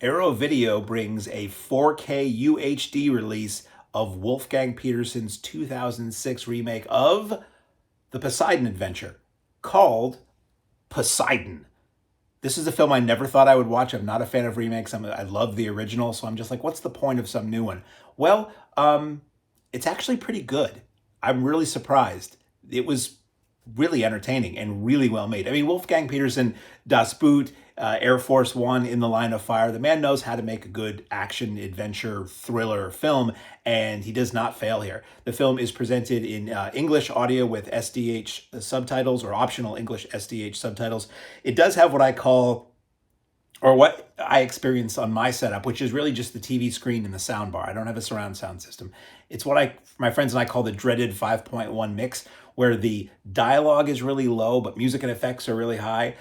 Arrow Video brings a 4K UHD release of Wolfgang Petersen's 2006 remake of the Poseidon adventure called Poseidon. This is a film I never thought I would watch. I'm not a fan of remakes. I love the original, so I'm just like, what's the point of some new one? Well, it's actually pretty good. I'm really surprised. It was really entertaining and really well made. I mean, Wolfgang Petersen, Das Boot, Air Force One, In the Line of Fire. The man knows how to make a good action, adventure, thriller film, and he does not fail here. The film is presented in English audio with SDH subtitles or optional English SDH subtitles. It does have what I call, or what I experience on my setup, which is really just the TV screen and the sound bar. I don't have a surround sound system. It's what my friends and I call the dreaded 5.1 mix, where the dialogue is really low, but music and effects are really high.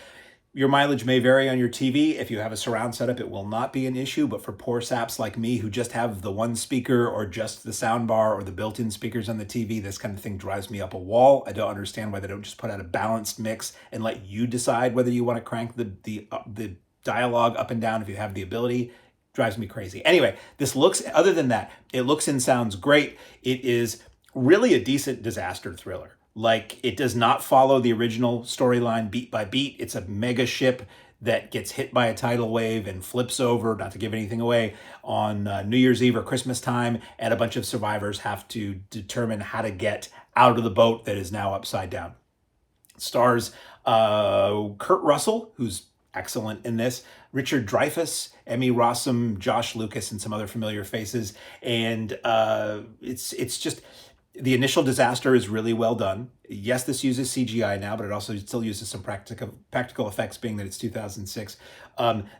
Your mileage may vary on your TV. If you have a surround setup, it will not be an issue, but for poor saps like me who just have the one speaker or just the sound bar or the built-in speakers on the TV, this kind of thing drives me up a wall. I don't understand why they don't just put out a balanced mix and let you decide whether you want to crank the dialogue up and down if you have the ability. Drives me crazy. Anyway, this looks, other than that, it looks and sounds great. It is really a decent disaster thriller. Like, it does not follow the original storyline beat by beat. It's a mega ship that gets hit by a tidal wave and flips over, not to give anything away, on New Year's Eve or Christmas time, and a bunch of survivors have to determine how to get out of the boat that is now upside down. It stars Kurt Russell, who's excellent in this, Richard Dreyfuss, Emmy, Rossum, Josh Lucas, and some other familiar faces. And it's just, the initial disaster is really well done. Yes, this uses CGI now, but it also still uses some practical effects, being that it's 2006.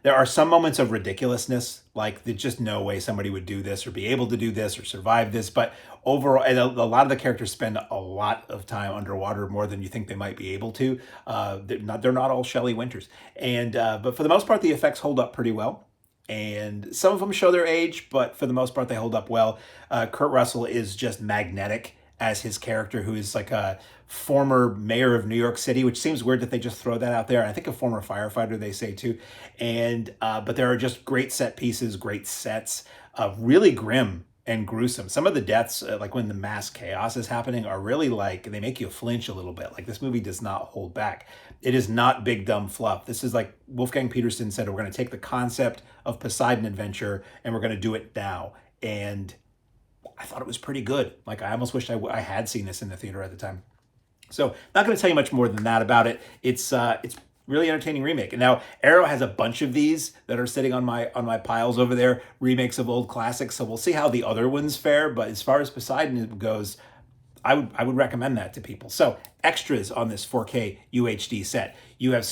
There are some moments of ridiculousness, like there's just no way somebody would do this or be able to do this or survive this. But overall, and a lot of the characters spend a lot of time underwater, more than you think they might be able to. They're not all Shelley Winters. And but for the most part, the effects hold up pretty well. And some of them show their age, but for the most part, they hold up well. Kurt Russell is just magnetic as his character, who is like a former mayor of New York City, which seems weird that they just throw that out there. I think a former firefighter, they say too. And but there are just great set pieces, great sets, really grim and gruesome. Some of the deaths, like when the mass chaos is happening, are really like, they make you flinch a little bit. Like, this movie does not hold back. It is not big dumb fluff. This is like Wolfgang Petersen said, we're going to take the concept of Poseidon Adventure and we're going to do it now. And I thought it was pretty good. Like, I almost wished I had seen this in the theater at the time. So not going to tell you much more than that about it. It's really entertaining remake. And now Arrow has a bunch of these that are sitting on my piles over there, remakes of old classics. So we'll see how the other ones fare. But as far as Poseidon goes, I would recommend that to people. So extras on this 4K UHD set. You have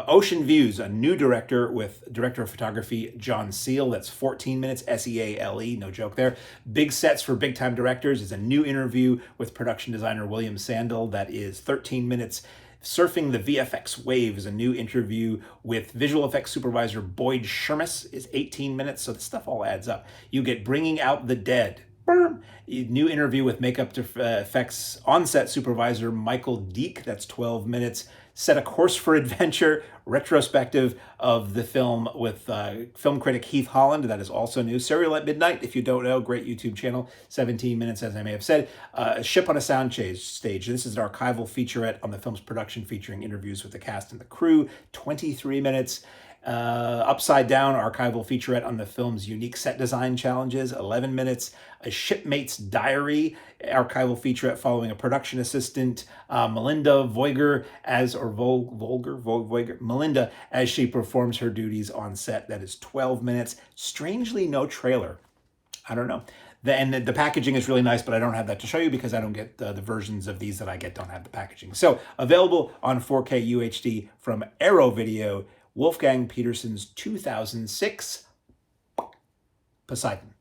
Ocean Views, a new director with director of photography John Seale. That's 14 minutes, SEALE, no joke there. Big sets for big time directors is a new interview with production designer William Sandel. That is 13 minutes. Surfing the VFX Wave is a new interview with visual effects supervisor Boyd Shermis, is 18 minutes. So this stuff all adds up. You get Bringing Out the Dead. New interview with makeup effects on-set supervisor Michael Deek. That's 12 minutes. Set a Course for Adventure, retrospective of the film with film critic Heath Holland. That is also new. Serial at Midnight, if you don't know, great YouTube channel. 17 minutes, as I may have said. A Ship on a Sound Stage. This is an archival featurette on the film's production, featuring interviews with the cast and the crew. 23 minutes. Upside Down, archival featurette on the film's unique set design challenges, 11 minutes. A Shipmate's Diary, archival featurette following a production assistant, Melinda Voiger, Melinda, as she performs her duties on set. That is 12 minutes. Strangely, no trailer. I don't know. The packaging is really nice, but I don't have that to show you because I don't get the versions of these that I get don't have the packaging. So available on 4K UHD from Arrow Video, Wolfgang Petersen's 2006 Poseidon.